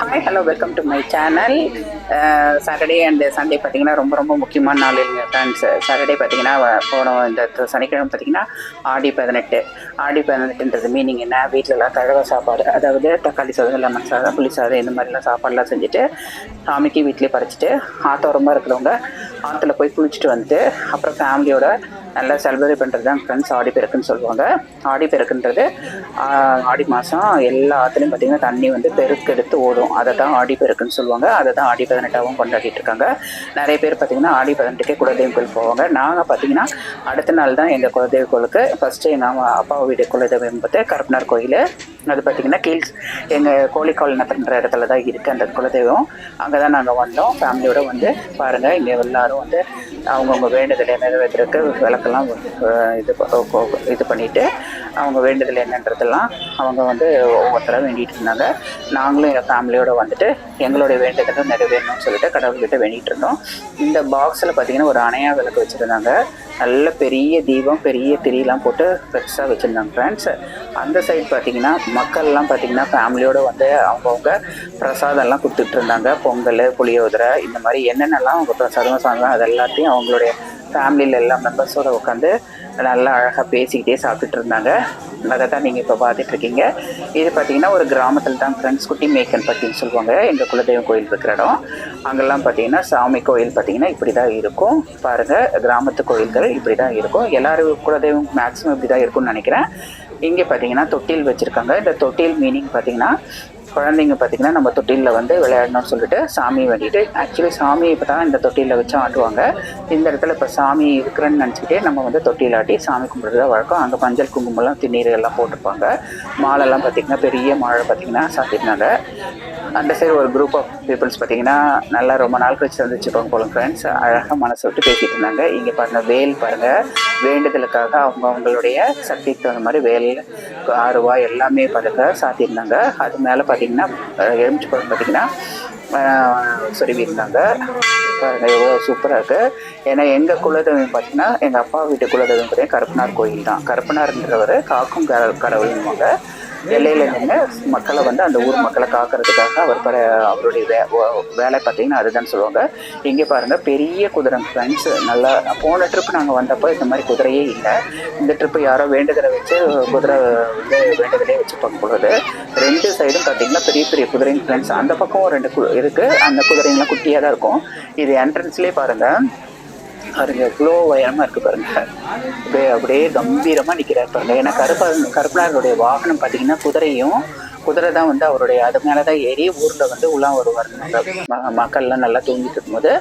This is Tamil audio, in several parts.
Hi hello welcome to my channel. Saturday and Sunday பார்த்தீங்கன்னா ரொம்ப ரொம்ப முக்கியமான நாள் இல்லைங்க ஃப்ரெண்ட்ஸ். சாட்டர்டே பார்த்தீங்கன்னா போன இந்த சனிக்கிழமை பார்த்தீங்கன்னா ஆடி 18 மீனிங் என்ன, வீட்டிலலாம் தழவை சாப்பாடு, அதாவது தக்காளி சாதம், லெமன் சாதம், புளி சாதம், இந்த மாதிரிலாம் சாப்பாடுலாம் செஞ்சுட்டு சாமிக்கு வீட்லேயே பறிச்சிட்டு ஆத்தோரமாக இருக்கிறவங்க ஆற்றுல போய் குளிச்சுட்டு வந்துட்டு அப்புறம் ஃபேமிலியோட நல்லா செலிப்ரேட் பண்ணுறது தான் ஃப்ரெண்ட்ஸ் ஆடிப்பெருக்குன்னு சொல்லுவாங்க. ஆடிப்பெருக்குன்றது ஆடி மாதம் எல்லா ஆற்றுலையும் பார்த்திங்கன்னா தண்ணி வந்து பெருக்கெடுத்து ஓடும். அதை தான் ஆடிப்பெருக்குன்னு சொல்லுவாங்க. அதை தான் ஆடி 18ஆகவும் கொண்டாடிட்டு இருக்காங்க. நிறைய பேர் பார்த்திங்கன்னா ஆடி 18க்கே குலதெய்வம் கோயில் போவாங்க. நாங்கள் பார்த்திங்கன்னா அடுத்த நாள் தான் எங்கள் குலதெய்வ கோயிலுக்கு ஃபஸ்ட்டு எங்கள் அப்பா வீடு குலதெய்வம் பார்த்து கருப்பனார் கோயில். அது பார்த்திங்கன்னா எங்கள் கோழிக்கால் நத்துன்ற இடத்துல தான் இருக்குது அந்த குலதெய்வம். அங்கே தான் நாங்கள் வந்தோம் ஃபேமிலியோடு. வந்து பாருங்கள், இங்கே எல்லோரும் வந்து அவங்கவுங்க வேண்டுதலை நிறைவேற்றுறதுக்கு விளக்கெல்லாம் இது பண்ணிவிட்டு அவங்க வேண்டுதல் என்னன்றதெல்லாம் அவங்க வந்து ஒவ்வொருத்தராக வேண்டிகிட்டு இருந்தாங்க. நாங்களும் எங்கள் ஃபேமிலியோடு வந்துட்டு எங்களுடைய வேண்டுதலும் நிறைவேறணும்னு சொல்லிட்டு கடவுள்கிட்ட வேண்டிகிட்டு இருந்தோம். இந்த பாக்ஸில் பார்த்திங்கன்னா ஒரு அணையா விளக்கு வச்சுருந்தாங்க. நல்ல பெரிய தீபம், பெரிய திரியெலாம் போட்டு பெருசாக வச்சுருந்தாங்க ஃப்ரெண்ட்ஸ். அந்த சைட் பார்த்திங்கன்னா மக்கள்லாம் பார்த்திங்கன்னா ஃபேமிலியோடு வந்து அவங்கவுங்க பிரசாதம்லாம் கொடுத்துட்டு இருந்தாங்க. பொங்கல், புளியோதரை, இந்த மாதிரி என்னென்னலாம் அவங்க பிரசாதமாக சாப்பிட்றாங்க அது எல்லாத்தையும் அவங்களுடைய ஃபேமிலியில் எல்லா மெம்பர்ஸோடு உட்காந்து நல்லா அழகாக பேசிக்கிட்டே சாப்பிட்டுட்டு இருந்தாங்க. அதை தான் நீங்கள் இப்போ பார்த்துட்ருக்கீங்க. இது பார்த்திங்கன்னா ஒரு கிராமத்தில் தான் ஃப்ரெண்ட்ஸ், குட்டி மேய்க்கன் பட்டின்னு சொல்லுவாங்க. எங்கள் குலதெய்வம் கோயில் இருக்கிற இடம். அங்கெல்லாம் பார்த்திங்கன்னா சாமி கோயில் பார்த்திங்கன்னா இப்படி தான் இருக்கும். பாருங்கள், கிராமத்து கோயில்கள் இப்படி தான் இருக்கும். எல்லோரும் குலதெய்வம் மேக்ஸிமம் இப்படி தான் இருக்கும்னு நினைக்கிறேன். இங்கே பார்த்திங்கன்னா தொட்டில் வச்சுருக்காங்க. இந்த தொட்டில் மீனிங் பார்த்திங்கன்னா குழந்தைங்க பார்த்திங்கன்னா நம்ம தொட்டிலில் வந்து விளையாடணும்னு சொல்லிட்டு சாமி வேண்டிட்டு, ஆக்சுவலி சாமி இப்போ தான் இந்த தொட்டிலில் வச்சு ஆட்டுவாங்க. இந்த இடத்துல இப்போ சாமி இருக்கிறேன்னு நினச்சிக்கிட்டே நம்ம வந்து தொட்டில் ஆட்டி சாமி கும்பிட்றதா வழக்கம். அங்கே மஞ்சள் குங்குமம்லாம் திண்ணீர் எல்லாம் போட்டிருப்பாங்க. மாலைலாம் பார்த்திங்கன்னா பெரிய மாலை பார்த்திங்கன்னா சாத்திருந்தாங்க. அந்த சைடு ஒரு குரூப் ஆஃப் பீப்புள்ஸ் பார்த்திங்கன்னா நல்லா ரொம்ப நாள் கழிச்சு வந்துச்சுப்பாங்க போல ஃப்ரெண்ட்ஸ். அழகாக மனசை விட்டு பேசிகிட்டு இருந்தாங்க. இங்கே பாருங்கள், வேல் பாருங்கள், வேண்டுதலுக்காக அவங்களுடைய சக்திக்கு தகுந்த மாதிரி வேல், ஆறுவா எல்லாமே பாருங்க சாத்தியிருந்தாங்க. அது மேலே பார்த்திங்கன்னா எலுமிச்சு பழம் பார்த்திங்கன்னா சொருவி இருந்தாங்க. பாருங்கள் எவ்வளோ சூப்பராக இருக்குது. ஏன்னா எங்கள் குலதெய்வம் பார்த்திங்கன்னா எங்கள் அப்பா வீட்டு குலதெய்வம் பார்த்திங்கன்னா கருப்பனார் கோயில் தான். கருப்பனார்ன்றவர் காக்கும் கடவுள்னுவாங்க. எல்லையில் நின்று மக்களை வந்து அந்த ஊர் மக்களை காக்கிறதுக்காக அவருடைய வேலை பார்த்திங்கன்னா அதுதான் சொல்லுவாங்க. இங்கே பாருங்கள், பெரிய குதிரை ஃப்ரெண்ட்ஸ். நல்லா போன ட்ரிப் நாங்கள் வந்தப்போ இந்த மாதிரி குதிரையே இல்லை. இந்த ட்ரிப்பு யாரோ வேண்டுதலை வச்சு குதிரை வந்து வேண்டுதலே வச்சு பார்க்கும்போது ரெண்டு சைடும் பார்த்திங்கன்னா பெரிய பெரிய குதிரைங்க ஃப்ரெண்ட்ஸ். அந்த பக்கம் ரெண்டு இருக்குது. அந்த குதிரைங்களாம் குட்டியாக தான் இருக்கும். இது என்ட்ரன்ஸ்லேயே பாருங்கள், பாருங்க எவ்வளோ உயரமாக இருக்குது பாருங்கள். அப்படியே கம்பீரமாக நிற்கிறார் பாருங்கள். ஏன்னா கருப்பனாருடைய வாகனம் பார்த்திங்கன்னா குதிரை தான் வந்து அவருடைய, அது மேலே தான் ஏறி ஊரில் வந்து உலாம் வருவார். மக்கள்லாம் நல்லா தூங்கிட்டு இருக்கும்போது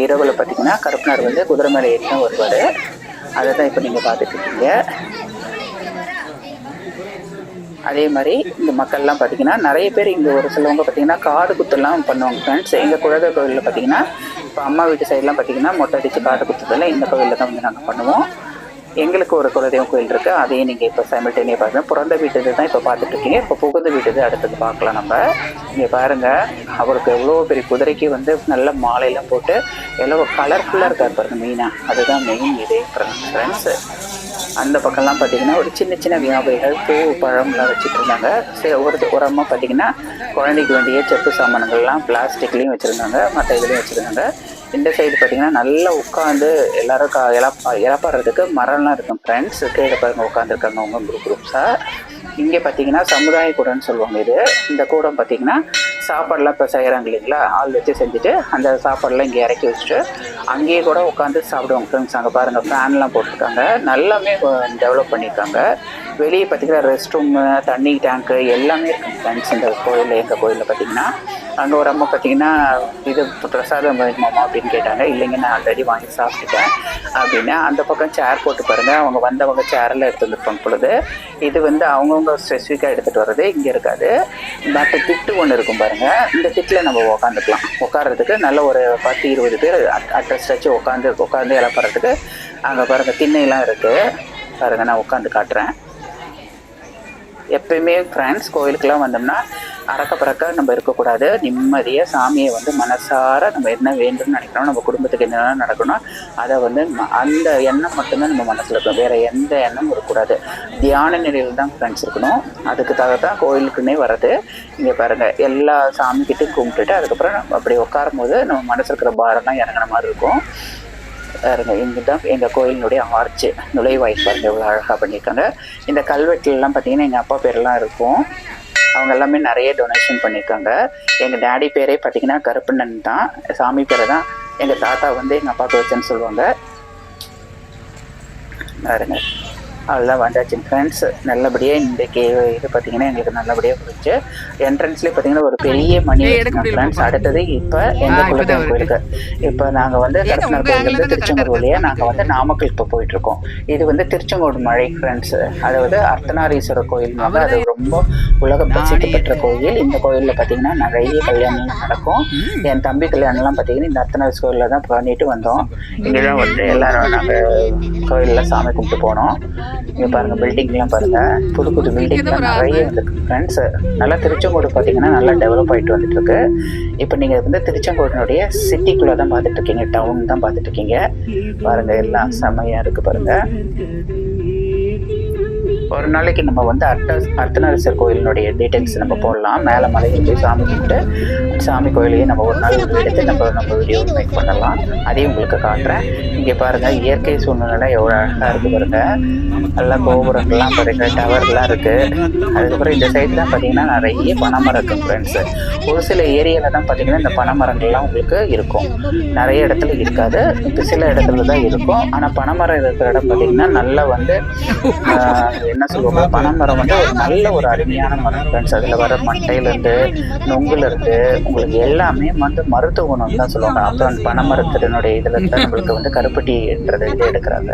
இரவில் பார்த்திங்கன்னா கருப்பனார் வந்து குதிரை மேலே ஏறி தான் வருவார். அதை தான் இப்போ நீங்கள் பார்த்துட்ருக்கீங்க. அதே மாதிரி இந்த மக்கள்லாம் பார்த்திங்கன்னா நிறைய பேர் இங்கே ஒரு சிலவங்க பார்த்திங்கன்னா காது குத்துலாம் பண்ணுவாங்க ஃப்ரெண்ட்ஸ். எங்கள் குலதெய்வ கோயிலில் பார்த்திங்கன்னா இப்போ அம்மா வீட்டு சைட்லாம் பார்த்திங்கன்னா மொட்டை அடித்து காது குத்துறதுல இந்த கோயிலில் தான் வந்து நாங்கள் பண்ணுவோம். எங்களுக்கு ஒரு குலதெய்வம் கோயில் இருக்குது. அதையும் நீங்கள் இப்போ சைமல்டேனியாக பாருங்கள். பிறந்த வீட்டுது தான் இப்போ பார்த்துட்ருக்கீங்க. இப்போ புகுந்த வீட்டுது அடுத்தது பார்க்கலாம் நம்ம. இங்கே பாருங்கள், அவருக்கு எவ்வளோ பெரிய குதிரைக்கு வந்து நல்ல மாலையெல்லாம் போட்டு எவ்வளோ கலர்ஃபுல்லாக இருக்கார் பாருங்கள். மெயினாக அதுதான் மெயின் இதே ஃப்ரெண்ட்ஸு. அந்த பக்கம்லாம் பார்த்திங்கன்னா ஒரு சின்ன சின்ன வியாபாரிகள் பூ பழம்லாம் வச்சுட்டு இருந்தாங்க. சரி, ஒரு அம்மா பார்த்திங்கன்னா குழந்தைக்கு வேண்டிய செப்பு சாமான்கள்லாம் பிளாஸ்டிக்லேயும் வச்சுருந்தாங்க, மற்ற இதுலேயும் வச்சுருந்தாங்க. இந்த சைடு பார்த்திங்கன்னா நல்லா உட்காந்து எல்லோரும் இழப்பாடுறதுக்கு மரம்லாம் இருக்கும் ஃப்ரெண்ட்ஸ். கீழே பாருங்கள் உட்காந்துருக்காங்க அவங்க குரூப்ஸாக. இங்கே பார்த்திங்கன்னா சமுதாய கூடன்னு சொல்லுவாங்க. இந்த கூடம் பார்த்திங்கன்னா சாப்பாடெலாம் இப்போ செய்கிறாங்க இல்லைங்களா, ஆள் வச்சு செஞ்சுட்டு அந்த சாப்பாடெலாம் இங்கே இறக்கி வச்சுட்டு அங்கேயே கூட உட்காந்து சாப்பிடுவாங்க ஃப்ரெண்ட்ஸ். அங்கே பாருங்கள் ஃபேன்லாம் போட்டிருக்காங்க, நல்லாமே டெவலப் பண்ணியிருக்காங்க. வெளியே பார்த்திங்கன்னா ரெஸ்ட் ரூமு, தண்ணி டேங்க்கு எல்லாமே இருக்குங்க ஃப்ரெண்ட்ஸ் இந்த கோயிலில். எங்கள் கோயிலில் பார்த்திங்கன்னா அங்கே ஒரு அம்மா பார்த்திங்கன்னா இது பிரசாதம் வேணுமாமா அப்படின்னு கேட்டாங்க. இல்லைங்க, நான் ஆல்ரெடி வாங்கி சாப்பிட்டுட்டேன் அப்படின்னா. அந்த பக்கம் சேர் போட்டு பாருங்கள், அவங்க வந்தவங்க சேரில் எடுத்து வந்துருப்பாங்க பொழுது. இது வந்து அவங்கவுங்க ஸ்பெசிஃபிக்காக எடுத்துகிட்டு வர்றது இங்கே இருக்காது. பட் திட்டு ஒன்று இருக்கும் பாருங்கள். இந்த திட்டில் நம்ம உட்காந்துக்கலாம். உட்காரத்துக்கு நல்ல ஒரு 10-20 பேர் அட்ரஸ் வச்சு உட்காந்து இழப்படுறதுக்கு அங்கே பாருங்கள் திண்ணையெல்லாம் இருக்குது பாருங்கள். நான் உட்காந்து காட்டுறேன். எப்பயுமே ஃப்ரெண்ட்ஸ் கோயிலுக்கெல்லாம் வந்தோம்னா அறக்க பறக்க நம்ம இருக்கக்கூடாது. நிம்மதியாக சாமியை வந்து மனசார நம்ம என்ன வேண்டும்னு நினைக்கிறோம், நம்ம குடும்பத்துக்கு என்னென்ன நடக்கணும் அதை வந்து அந்த எண்ணம் மட்டும்தான் நம்ம மனசில் இருக்கணும். வேறு எந்த எண்ணமும் இருக்கக்கூடாது. தியான நிலையில் தான் ஃப்ரெண்ட்ஸ் இருக்கணும். அதுக்காக தான் கோயிலுக்குன்னே வர்றது. இங்கே பாருங்கள், எல்லா சாமிக்கிட்டையும் கும்பிட்டுட்டு அதுக்கப்புறம் நம்ம அப்படி உட்காரும் போது நம்ம மனசு இருக்கிற பாரம்லாம் இறங்கின மாதிரி இருக்கும். பாருங்க, இங்கே தான் எங்கள் கோயிலினுடைய ஆர்ச்சு நுழைவாயில் பாருங்கள் எவ்வளோ அழகாக பண்ணியிருக்காங்க. இந்த கல்வெட்டுலாம் பார்த்தீங்கன்னா எங்கள் அப்பா பேரெல்லாம் இருக்கும். அவங்க எல்லாமே நிறைய டொனேஷன் பண்ணியிருக்காங்க. எங்கள் டேடி பேரே பார்த்தீங்கன்னா கருப்பண்ணன் தான். சாமி பேரை தான் எங்கள் தாத்தா வந்து எங்கள் அப்பாவுக்கு வச்சேன்னு சொல்லுவாங்க. பாருங்க, அதெல்லாம் வந்தாச்சு ஃப்ரெண்ட்ஸ். நல்லபடியாக இன்றைக்கி இது பார்த்திங்கன்னா எங்களுக்கு நல்லபடியாக போச்சு. என்ட்ரன்ஸ்லேயே பார்த்திங்கன்னா ஒரு பெரிய மணி ஃப்ரெண்ட்ஸ். அடுத்தது இப்போ எங்கள் குலதெய்வம் கோயிலுக்கு இப்போ நாங்கள் வந்து கருப்பனார் கோயிலேருந்து திருச்செங்கோடு வழியாக நாங்கள் வந்து நாமக்கல் இப்போ போயிட்டுருக்கோம். இது வந்து திருச்செங்கோடு மழை ஃப்ரெண்ட்ஸ். அதாவது அர்த்தநாரீஸ்வரர் கோயில். அது ரொம்ப உலக பிரசித்தி பெற்ற கோயில். இந்த கோயிலில் பார்த்திங்கன்னா நிறைய கல்யாணம்லாம் நடக்கும். என் தம்பி கல்யாணம்லாம் பார்த்திங்கன்னா இந்த அர்த்தநாரீஸ் கோயிலில் தான் பண்ணிட்டு வந்தோம். இங்கே தான் வந்து எல்லோரும் நாங்கள் கோயிலில் சாமி கும்பிட்டு போனோம். இங்கே பாருங்கள், பில்டிங்லாம் பாருங்கள், புது புது பில்டிங்லாம் நிறைய வந்துருக்கு ஃப்ரெண்ட்ஸ். நல்லா திருச்செங்கோடு பார்த்தீங்கன்னா நல்லா டெவலப் ஆகிட்டு வந்துட்டுருக்கு. இப்போ நீங்கள் வந்து திருச்செங்கோடினுடைய சிட்டிக்குள்ளே தான் பார்த்துட்ருக்கீங்க, டவுன் தான் பார்த்துட்ருக்கீங்க. பாருங்கள், எல்லாம் செம்மையாக இருக்குது பாருங்கள். ஒரு நாளைக்கு நம்ம வந்து அர்த்தநாரீஸ்வரர் கோயிலினுடைய டீட்டெயில்ஸ் நம்ம போடலாம். மேலே மலையில் போய் சாமி கும்பிட்டு சாமி கோயிலையே நம்ம ஒரு நாள் எடுத்து நம்ம வீடியோ மேக் பண்ணலாம். அதையும் உங்களுக்கு காட்டுறேன். இங்கே பாருங்கள், இயற்கை சூழ்நிலை எவ்வளோ அழகாக இருக்குது பாருங்கள். எல்லாம் கோபுரங்கள்லாம் பாருங்கள், டவர்லாம் இருக்குது. அதுக்கப்புறம் இந்த சைட்லாம் பார்த்தீங்கன்னா நிறைய பனைமரம் இருக்குது ஃப்ரெண்ட்ஸு. ஒரு சில ஏரியாவில் தான் பார்த்தீங்கன்னா இந்த பனைமரங்கள்லாம் உங்களுக்கு இருக்கும். நிறைய இடத்துல இருக்காது, இப்போ சில இடத்துல தான் இருக்கும். ஆனால் பனைமரம் இருக்கிற இடம் பார்த்தீங்கன்னா நல்லா வந்து என்ன சொல்லுவாங்க, பனைமரம் வந்து ஒரு நல்ல ஒரு அருமையான மரம் ஃப்ரெண்ட்ஸ். அதில் வர மட்டையிலேருந்து நொங்குலேருந்து உங்களுக்கு எல்லாமே வந்து மருத்துவ குணம் தான் சொல்லுவாங்க. அப்புறம் பனைமரத்தினுடைய இதில் தான் நம்மளுக்கு வந்து கருப்பட்டின்றது இது எடுக்கிறாங்க.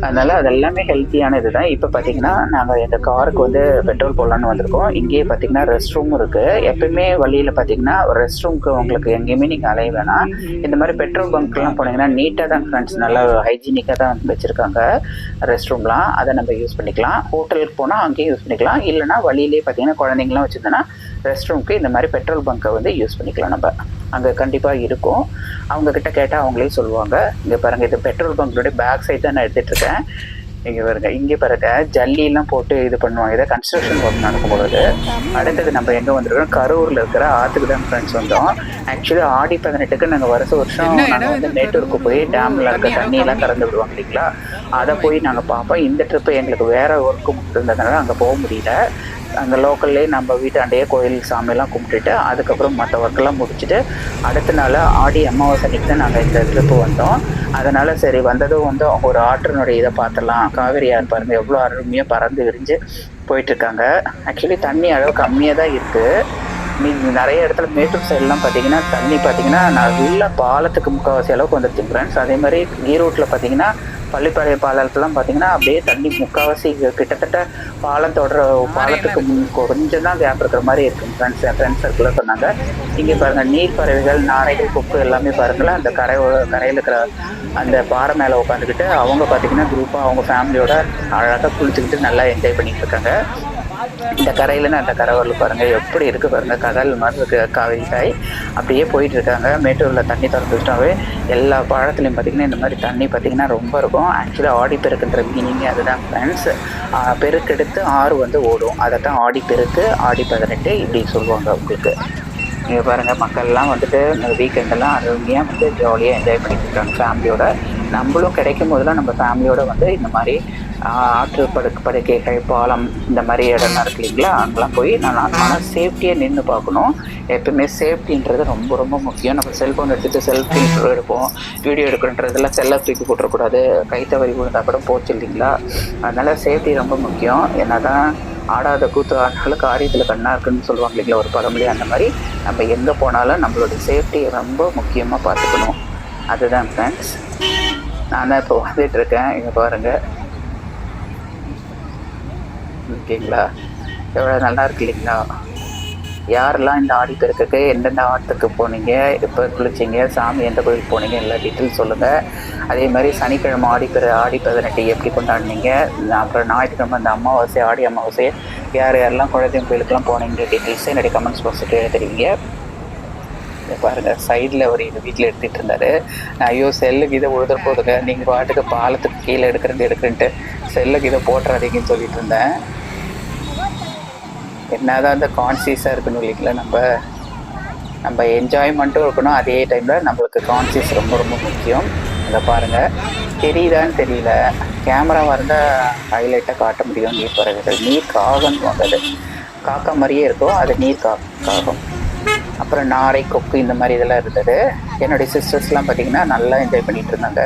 அதனால் அது எல்லாமே ஹெல்த்தியான இது தான். இப்போ பார்த்தீங்கன்னா நாங்கள் எங்கள் காருக்கு வந்து பெட்ரோல் போடலான்னு வந்திருக்கோம். இங்கேயே பார்த்தீங்கன்னா ரெஸ்ட் ரூம் இருக்குது. எப்பயுமே வழியில் பார்த்தீங்கன்னா ரெஸ்ட் ரூமுக்கு உங்களுக்கு எங்கேயுமே நீங்கள் அலைய வேணாம். இந்த மாதிரி பெட்ரோல் பங்க்லாம் போனீங்கன்னா நீட்டாக தான் ஃப்ரெண்ட்ஸ், நல்லா ஹைஜீனிக்காக தான் வச்சுருக்காங்க ரெஸ்ட் ரூம்லாம். அதை நம்ம யூஸ் பண்ணிக்கலாம். ஹோட்டலுக்கு போனால் அங்கேயும் யூஸ் பண்ணிக்கலாம். இல்லைனா வழியிலே பார்த்தீங்கன்னா குழந்தைங்களாம் வச்சுருந்தோன்னா ரெஸ்ட் ரூமுக்கு இந்த மாதிரி பெட்ரோல் பங்கை வந்து யூஸ் பண்ணிக்கலாம். நம்ம அங்கே கண்டிப்பாக இருக்கும். அவங்கக்கிட்ட கேட்டால் அவங்களே சொல்லுவாங்க. இங்கே பாருங்கள், இது பெட்ரோல் பங்க்னுடைய பேக் சைட் தான் நான் எடுத்துகிட்ருக்கேன். இங்கே பாருங்க, இங்கே பாருங்க, ஜல்லிலாம் போட்டு இது பண்ணுவாங்க. இதை கன்ஸ்ட்ரக்ஷன் ஒர்க் நடக்கும்பொழுது. அடுத்தது நம்ம எங்கே வந்திருக்கோம், கரூரில் இருக்கிற ஆற்றுக்கு தான் ஃப்ரெண்ட்ஸ் வந்தோம். ஆக்சுவலி ஆடி 18க்கு நாங்கள் வருஷம் நாங்கள் வந்து மேட்டூருக்கு போய் டேமில் இருக்க தண்ணியெல்லாம் திறந்து விடுவாங்க இல்லைங்களா, அதை போய் நாங்கள் பார்ப்போம். இந்த ட்ரிப்பு எங்களுக்கு வேறு ஒர்க்கு இருந்ததுனால அங்கே போக முடியல. அங்கே லோக்கல்லே நம்ம வீட்டாண்டையே கோயில் சாமியெல்லாம் கும்பிட்டுட்டு அதுக்கப்புறம் மற்ற ஒர்க்கெல்லாம் முடிச்சுட்டு அடுத்த நாள் ஆடி அமாவாசை அன்றைக்கி தான் நாங்கள் இந்த ட்ரிப்பு வந்தோம். அதனால் சரி வந்ததும் வந்து அவங்க ஒரு ஆற்றினுடைய இதை பார்த்துடலாம். காவேரி ஆறு பாருங்கள் எவ்வளோ அருமையாக பறந்து விரிஞ்சு போயிட்டுருக்காங்க. ஆக்சுவலி தண்ணி அளவு கம்மியாக தான் இருக்குது. நிறைய இடத்துல மேட்டூர் சைட்லாம் பார்த்தீங்கன்னா தண்ணி பார்த்தீங்கன்னா நல்ல பாலத்துக்கு முக்கால்வாசி அளவுக்கு வந்துருச்சு ஃப்ரெண்ட்ஸ். அதே மாதிரி ஈரோட்டில் பார்த்தீங்கன்னா பள்ளிப்பாளையம் பாலத்துலாம் பார்த்தீங்கன்னா அப்படியே தண்ணி முக்கால்வாசி கிட்டத்தட்ட பாலத்துக்கு கொஞ்சம் தான் கேப் இருக்கிற மாதிரி இருக்குது ஃப்ரெண்ட்ஸ். என் ஃப்ரெண்ட்ஸ் சர்க்கிளில் சொன்னாங்க. இங்கே பாருங்கள், நீர் பறவைகள், நாரைகள், கொக்கு எல்லாமே பாருங்களேன். அந்த கரையில் இருக்கிற அந்த பாறை மேலே உட்காந்துக்கிட்டு அவங்க பார்த்தீங்கன்னா குரூப்பாக அவங்க ஃபேமிலியோட அழகாக குளிச்சுக்கிட்டு நல்லா என்ஜாய் பண்ணிகிட்டு இருக்காங்க. இந்த கரையிலன்னு அந்த கரைவரில் பாருங்கள் எப்படி இருக்குது பாருங்கள், கடல் மாதிரி இருக்குது காவேரி தாய். அப்படியே போயிட்டுருக்காங்க. மேட்டூரில் தண்ணி திறந்து வச்சிட்டாவே எல்லா பழத்துலையும் பார்த்திங்கன்னா இந்த மாதிரி தண்ணி பார்த்திங்கன்னா ரொம்ப இருக்கும். ஆக்சுவலாக ஆடி பெருக்குன்ற மீனிங்கே அதுதான் ஃப்ரெண்ட்ஸ். பெருக்கெடுத்து ஆறு வந்து ஓடும், அதை தான் ஆடி பெருக்கு, ஆடி 18 இப்படி சொல்லுவாங்க உங்களுக்கு. இங்கே பாருங்கள், மக்கள்லாம் வந்துட்டு வீக்கெண்டெல்லாம் அருமையாக வந்து ஜாலியாக என்ஜாய் பண்ணிட்டு இருக்காங்க ஃபேமிலியோட. நம்மளும் கிடைக்கும் போதெல்லாம் நம்ம ஃபேமிலியோடு வந்து இந்த மாதிரி ஆற்று படுக்கைகள், பாலம், இந்த மாதிரி இடம்லாம் இருக்கு இல்லைங்களா, அங்கெல்லாம் போய் ஆனால் சேஃப்டியாக நின்று பார்க்கணும். எப்பவுமே சேஃப்டின்றது ரொம்ப ரொம்ப முக்கியம். நம்ம செல்ஃபோன் எடுத்துகிட்டு செல்ஃபி எடுப்போம், வீடியோ எடுக்கிறன்றதெல்லாம் செல்லை தூக்கி போட்டுறக்கூடாது. கை தவறி விழுந்தால் கூட போச்சு இல்லைங்களா. அதனால் சேஃப்டி ரொம்ப முக்கியம். என்ன தான் ஆடாத கூத்து ஆனாலும் காரியத்தில் கண்ணா இருக்குன்னு சொல்லுவாங்க இல்லைங்களா ஒரு பழமொழி. அந்த மாதிரி நம்ம எங்கே போனாலும் நம்மளோட சேஃப்டியை ரொம்ப முக்கியமாக பார்த்துக்கணும். அதுதான் ஃப்ரெண்ட்ஸ். நான் தான் இப்போ வந்துட்டுருக்கேன். இங்கே பாருங்கள், ஓகேங்களா, எவ்வளோ நல்லா இருக்கு இல்லைங்களா. யாரெல்லாம் இந்த ஆடிப்பெருக்குக்கு எந்தெந்த ஆற்றுக்கு போனீங்க, எப்போ குளிச்சிங்க, சாமி எந்த கோயிலுக்கு போனீங்க, எல்லா டீட்டெயில்ஸ் சொல்லுங்கள். அதே மாதிரி சனிக்கிழமை ஆடி 18 எப்படி கொண்டாடினீங்க, அப்புறம் ஞாயிற்றுக்கிழமை அந்த அமாவாசை ஆடி அமாவாசை யார் யாரெல்லாம் குலதெய்வம் கோயிலுக்குலாம் போனீங்க டீட்டெயில்ஸை என்னுடைய கமெண்ட்ஸ் பாக்ஸுக்கு தெரிவிங்க. பாருங்கள் சைடில் அவர் எங்கள் வீட்டில் எடுத்துகிட்டு இருந்தார். ஐயோ செல்லுக்கு இதை உழுதுற போதுங்க, நீங்கள் பாட்டுக்கு பாலத்துக்கு கீழே எடுக்கிறேன்ட்டு செல்லுக்கு இதை போட்டுறாதீங்கன்னு சொல்லிட்டு இருந்தேன். என்னதான் அந்த கான்சியஸாக இருக்கணும் இல்லைங்களா, நம்ம என்ஜாய்மெண்ட்டும் இருக்கணும், அதே டைமில் நம்மளுக்கு கான்சியஸ் ரொம்ப ரொம்ப முக்கியம். அதை பாருங்கள், தெரியுதான்னு தெரியல, கேமராவாக இருந்தால் ஹைலைட்டாக காட்ட முடியும். நீர் பறவைகள், நீர் காகம்னு வாங்குது, காக்கா மாதிரியே இருக்கும், அது நீர் காகம். அப்புறம் நாரை, கொக்கு இந்த மாதிரி இதெல்லாம் இருந்தது. என்னுடைய சிஸ்டர்ஸ்லாம் பார்த்திங்கன்னா நல்லா என்ஜாய் பண்ணிகிட்டு இருந்தாங்க.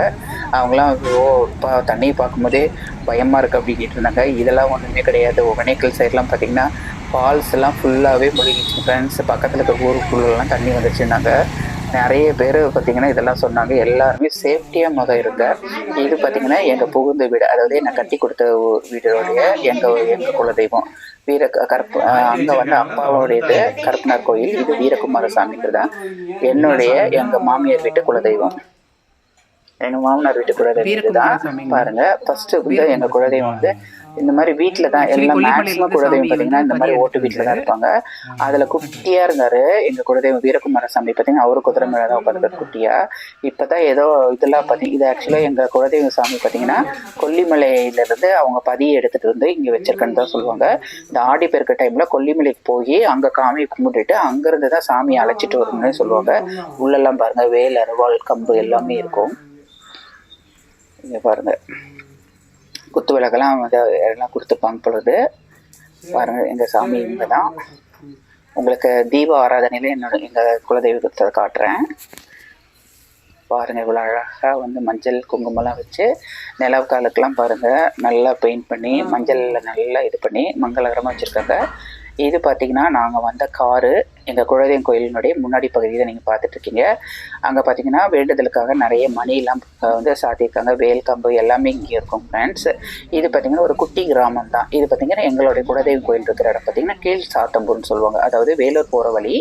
அவங்களாம் தண்ணியை பார்க்கும்போதே பயமாக இருக்குது அப்படின்ட்டு இருந்தாங்க. இதெல்லாம் ஒன்றுமே கிடையாது. ஒகேனக்கல் சைட்லாம் பார்த்திங்கன்னா ஃபால்ஸ் எல்லாம் ஃபுல்லாகவே முழுகிச்சு ஃப்ரெண்ட்ஸ். பக்கத்தில் இருக்கிற ஊருக்குள்ளெல்லாம் தண்ணி வந்துச்சுருந்தாங்க. நிறைய பேர் பார்த்திங்கன்னா இதெல்லாம் சொன்னாங்க. எல்லாருமே சேஃப்டியாக இருங்க. இது பார்த்திங்கன்னா எங்கள் புகுந்த வீடு, அதாவது என்னை கட்டி கொடுத்த வீடோடைய எங்கள் குலதெய்வம் கருப்பு. அங்கே வந்து அப்பாவோடையது கருப்பனார் கோயில், இது வீரகுமார சாமின்றது தான் எங்கள் மாமியார் வீட்டு குலதெய்வம். எங்கள் மாமனார் வீட்டு குலதெய்வம் தான். பாருங்கள் ஃபஸ்ட்டு வந்து எங்கள் குலதெய்வம் வந்து இந்த மாதிரி வீட்டில் தான் எல்லாம் மேக்ஸிமம் குலதெய்வம் பார்த்தீங்கன்னா இந்த மாதிரி ஓட்டு வீட்டில் தான் இருப்பாங்க. அதில் குட்டியாக இருந்தார் எங்கள் குலதெய்வம் வீரகுமார சாமி. பார்த்தீங்கன்னா அவரு குதிரை மேலே தான் உட்காந்துருக்காரு குட்டியாக. இப்போ தான் ஏதோ இதெல்லாம் இது ஆக்சுவலாக எங்கள் குலதெய்வ சாமி பார்த்தீங்கன்னா கொல்லிமலையிலேருந்து அவங்க பதியை எடுத்துகிட்டு வந்து இங்கே வச்சிருக்கேன்னு தான் சொல்லுவாங்க. இந்த ஆடி பெருக்க டைமில் கொல்லிமலைக்கு போய் அங்கே காமியை கும்பிட்டுட்டு அங்கேருந்து தான் சாமியை அழைச்சிட்டு வரணும்னு சொல்லுவாங்க. உள்ளெல்லாம் பாருங்கள் வேல், அருவாள், கம்பு எல்லாமே இருக்கும். இங்கே பாருங்கள் குத்து விளக்கெல்லாம் வந்து எல்லாம் கொடுத்துப்பாங்க பொழுது. பாருங்கள் எங்கள் சாமி இவங்க தான். உங்களுக்கு தீப ஆராதனையில் எங்கள் குலதெய்வத்தை காட்டுறேன். பாருங்கள் இவ்வளோ அழகாக வந்து மஞ்சள் குங்குமம்லாம் வச்சு நிலவு காலுக்கெல்லாம் பாருங்கள் நல்லா பெயிண்ட் பண்ணி மஞ்சளில் நல்லா இது பண்ணி மங்களகரமாக வச்சுருக்காங்க. இது பார்த்திங்கன்னா நாங்கள் வந்த காரு எங்கள் குலதெய்வம் கோயிலினுடைய முன்னாடி பகுதியை நீங்கள் பார்த்துட்ருக்கீங்க. அங்கே பார்த்திங்கன்னா வேண்டுதலுக்காக நிறைய மணிலாம் வந்து சாத்தியிருக்காங்க. வேல், கம்பு எல்லாமே இங்கே இருக்கும் ஃப்ரெண்ட்ஸ். இது பார்த்திங்கன்னா ஒரு குட்டி கிராமம் தான். இது பார்த்திங்கன்னா எங்களுடைய குலதெய்வம் கோயில் இருக்கிற இடம் பார்த்திங்கன்னா கீழ் சாத்தம்பூர்னு சொல்லுவாங்க. அதாவது வேலூர் போகிற வழி,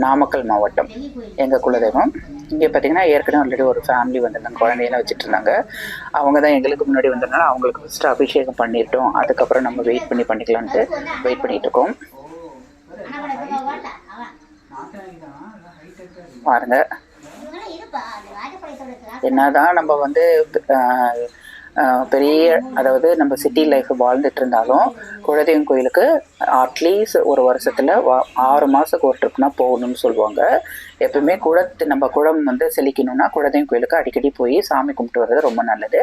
நாமக்கல் மாவட்டம் எங்கள் குலதெய்வம். இங்கே பார்த்திங்கன்னா ஏற்கனவே ஆல்ரெடி ஒரு ஃபேமிலி வந்திருந்தாங்க, குழந்தையெல்லாம் வச்சுட்டு இருந்தாங்க. அவங்க தான் எங்களுக்கு முன்னாடி வந்ததுனால அவங்களுக்கு ஃபஸ்ட்டு அபிஷேகம் பண்ணிட்டோம், அதுக்கப்புறம் நம்ம வெயிட் பண்ணிக்கலான்ட்டு வெயிட் பண்ணிகிட்டு இருக்கோம். பாருங்க என்னதான் நம்ம வந்து பெரிய அதாவது நம்ம சிட்டி லைஃப் வாழ்ந்துட்டு இருந்தாலும் குலதெய்வம் கோயிலுக்கு அட்லீஸ்ட் ஒரு வருஷத்தில் 6 மாதத்துக்கு ஒரு ட்ரிப்னா போகணும்னு சொல்லுவாங்க. எப்பவுமே நம்ம குளம் வந்து செழிக்கணும்னா குலதெய்வம் கோயிலுக்கு அடிக்கடி போய் சாமி கும்பிட்டு வர்றது ரொம்ப நல்லது.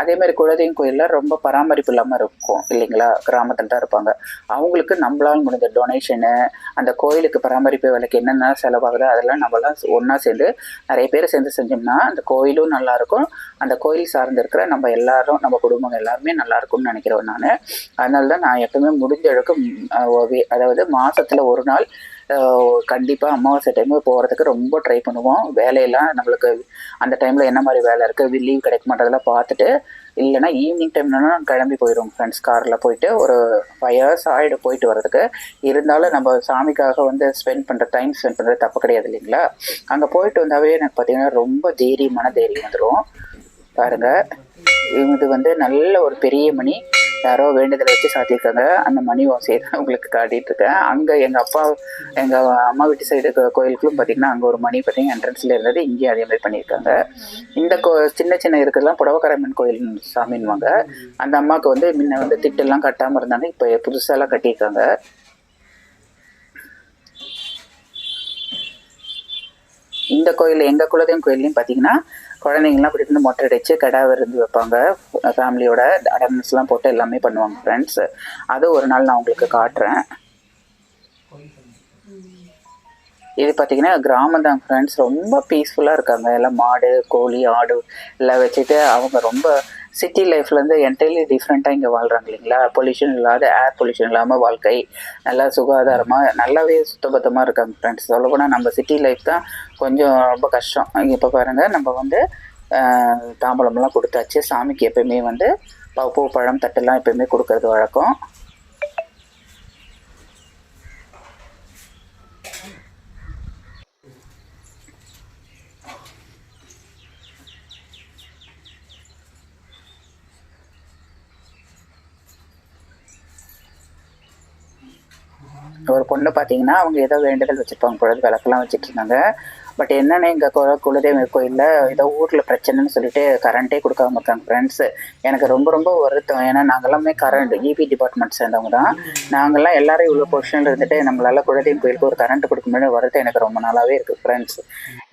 அதேமாதிரி குலதெய்வம் கோயிலில் ரொம்ப பராமரிப்பு இல்லாமல் இருக்கும் இல்லைங்களா, கிராமத்தில் தான் இருப்பாங்க. அவங்களுக்கு நம்மளால் முடிஞ்ச டொனேஷனு, அந்த கோயிலுக்கு பராமரிப்பு வேலைக்கு என்னென்ன செலவாகுதோ அதெல்லாம் நம்மளாம் ஒன்றா சேர்ந்து நிறைய பேர் சேர்ந்து செஞ்சோம்னா அந்த கோயிலும் நல்லாயிருக்கும், அந்த கோயில் சார்ந்து இருக்கிற நம்ம எல்லாரும் நம்ம குடும்பம் எல்லாருமே நல்லாயிருக்கும்னு நினைக்கிறேன் நான். அதனால தான் நான் எப்பவுமே முடிஞ்ச அளவுக்கு அதாவது மாதத்தில் ஒரு நாள் கண்டிப்பாக அமாவாசை டைமு போகிறதுக்கு ரொம்ப ட்ரை பண்ணுவோம். வேலையெல்லாம் நம்மளுக்கு அந்த டைமில் என்ன மாதிரி வேலை இருக்குது, லீவ் கிடைக்க மாட்டதெல்லாம் பார்த்துட்டு, இல்லைனா ஈவினிங் டைம்லனா கிளம்பி போயிடுவோம் ஃப்ரெண்ட்ஸ். காரில் போயிட்டு ஒரு 5 hours ஆகிடும் போயிட்டு வர்றதுக்கு. இருந்தாலும் நம்ம சாமிக்காக வந்து டைம் ஸ்பெண்ட் பண்ணுறது தப்பு கிடையாது இல்லைங்களா. அங்கே போயிட்டு வந்தாவே எனக்கு பார்த்திங்கன்னா ரொம்ப தைரியம் வந்துடும். பாருங்கள் இது வந்து நல்ல ஒரு பெரிய மணி, யாரோ வேண்டுதலை வச்சு சாத்தியிருக்காங்க. அந்த மணி ஓசையை தான் உங்களுக்கு காட்டிகிட்ருக்கேன். அங்கே எங்கள் அம்மா வீட்டு சைடு கோயிலுக்குள்ளும் பார்த்திங்கன்னா அங்கே ஒரு மணி பார்த்திங்கன்னா என்ட்ரன்ஸில் இருந்தது, இங்கேயும் அதே மாதிரி பண்ணியிருக்காங்க. இந்த சின்ன இருக்கிறதுலாம் புடவக்கரம்மன் கோயில் சாமின்வாங்க. அந்த அம்மாவுக்கு வந்து முன்ன வந்து திட்டெல்லாம் கட்டாமல் இருந்தாங்க, இப்போ புதுசாலாம் கட்டியிருக்காங்க. இந்த கோயில் எங்கள் குலதெய்வம் கோயில்லையும் பார்த்திங்கன்னா குழந்தைங்கள்லாம் அப்படி இருந்து மொட்டை அடித்து கடை விருந்து வைப்பாங்க, ஃபேமிலியோட அடர்னஸ்லாம் போட்டு எல்லாமே பண்ணுவாங்க ஃப்ரெண்ட்ஸ். அது ஒரு நாள் நான் உங்களுக்கு காட்டுறேன். இது பார்த்திங்கன்னா கிராமம் தான் ஃப்ரெண்ட்ஸ், ரொம்ப பீஸ்ஃபுல்லாக இருக்காங்க. எல்லாம் மாடு, கோழி, ஆடு எல்லாம் வச்சுட்டு அவங்க ரொம்ப சிட்டி லைஃப்லேருந்து என்டையர்லி டிஃப்ரெண்ட்டாக இங்கே வாழ்கிறாங்க இல்லைங்களா. பொல்யூஷன் இல்லாத, ஏர் பொல்யூஷன் இல்லாமல் வாழ்க்கை நல்லா சுகாதாரமாக நல்லாவே சுத்தபத்தமாக இருக்காங்க ஃப்ரெண்ட்ஸ். சொல்லப்போனால் நம்ம சிட்டி லைஃப் தான் கொஞ்சம் ரொம்ப கஷ்டம். இப்போ பாருங்கள் நம்ம வந்து தாம்பழம்லாம் கொடுத்தாச்சு. சாமிக்கு எப்போயுமே வந்து பூ, பழம், தட்டெல்லாம் எப்போயுமே கொடுக்கறது வழக்கம். ஒரு பொண்ணு பார்த்தீங்கன்னா அவங்க ஏதோ வேண்டுதல் வச்சுருப்பாங்க பொழுது விளக்கெல்லாம் வச்சுட்டு இருந்தாங்க. பட் என்னென்னா எங்கள் குலதெய்வ கோயிலில் ஏதோ ஊரில் பிரச்சனைன்னு சொல்லிட்டு கரண்ட்டே கொடுக்காம இருக்காங்க ஃப்ரெண்ட்ஸு. எனக்கு ரொம்ப ரொம்ப வருத்தம். ஏன்னா நாங்கள்லாமே கரண்ட் இபி டிபார்ட்மெண்ட் சேர்ந்தவங்க தான். நாங்கள்லாம் எல்லாரும் இவ்வளோ பொசிஷனில் இருந்துட்டு நம்மளால் குலதெய்வம் கோயிலுக்கு ஒரு கரண்ட் கொடுக்க முடியாது வருத்தம் எனக்கு ரொம்ப நாளாகவே இருக்குது ஃப்ரெண்ட்ஸ்.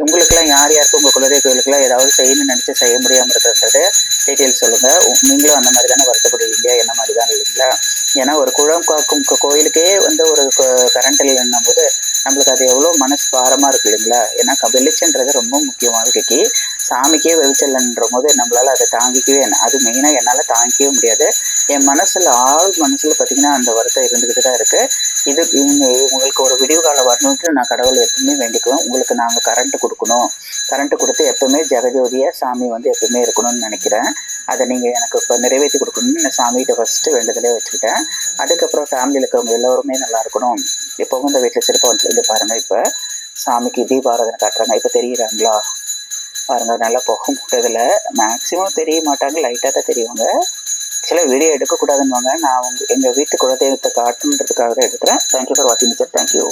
உங்களுக்குலாம் யாருக்கு உங்கள் குலதெய்வ கோயிலுக்குலாம் ஏதாவது செய்யணும்னு நினச்சி செய்ய முடியாமல் இருக்கிறது டீட்டெயில்ஸ் சொல்லுங்கள். நீங்களும் அந்த மாதிரி தானே வருத்தப்படுவீங்க, என்ன மாதிரி தான் இல்லைங்களா? ஏன்னா ஒரு குளம் காக்கும் கோயிலுக்கே ஒரு கரண்ட் இல்லைன்னும் போது நம்மளுக்கு அது எவ்வளோ மனசு பாரமாக இருக்குது இல்லைங்களா? ஏன்னா வெளிச்சன்றது ரொம்ப முக்கியம் வாழ்க்கைக்கு. சாமிக்கே வெளிச்சல்ன்ற போது நம்மளால் அதை தாங்கிக்கவே அது மெயினாக என்னால் தாங்கிக்கவே முடியாது. என் மனசில் மனசில் பார்த்திங்கன்னா அந்த வருத்தம் இருந்துக்கிட்டு தான் இருக்குது. இது உங்களுக்கு ஒரு விடிவு காலம் வரணுன்ட்டு நான் கடவுளை எப்பவுமே வேண்டிக்குவேன். உங்களுக்கு நாங்கள் கரண்ட்டு கொடுக்கணும், கரண்ட்டு கொடுத்து எப்பவுமே ஜெகஜோதியாக சாமி எப்பவுமே இருக்கணும்னு நினைக்கிறேன். அதை நீங்கள் எனக்கு இப்போ நிறைவேற்றி கொடுக்கணும்னு நான் சாமிகிட்ட ஃபஸ்ட்டு வேண்டுதலே வச்சுக்கிட்டேன். அதுக்கப்புறம் ஃபேமிலியில் இருக்கிறவங்க எல்லோருமே நல்லா இருக்கணும். எப்போவும் இந்த வீட்டில் சிறப்பாக வந்து பாருங்கள். இப்போ சாமிக்கு தீபாராதனை காட்டுறாங்க. இப்போ தெரியுறாங்களா பாருங்கள். நல்லா போக முடியதில்ல, மேக்ஸிமம் தெரிய மாட்டாங்க, லைட்டாக தான் தெரியுவாங்க. சில வீடியோ எடுக்கக்கூடாதுன்னு வாங்க. நான் எங்கள் வீட்டு குலதெய்வத்தை காட்டுன்றதுக்காக தான் எடுக்கிறேன். தேங்க்யூ ஃபார் வாட்சிங் சார். தேங்க்யூ.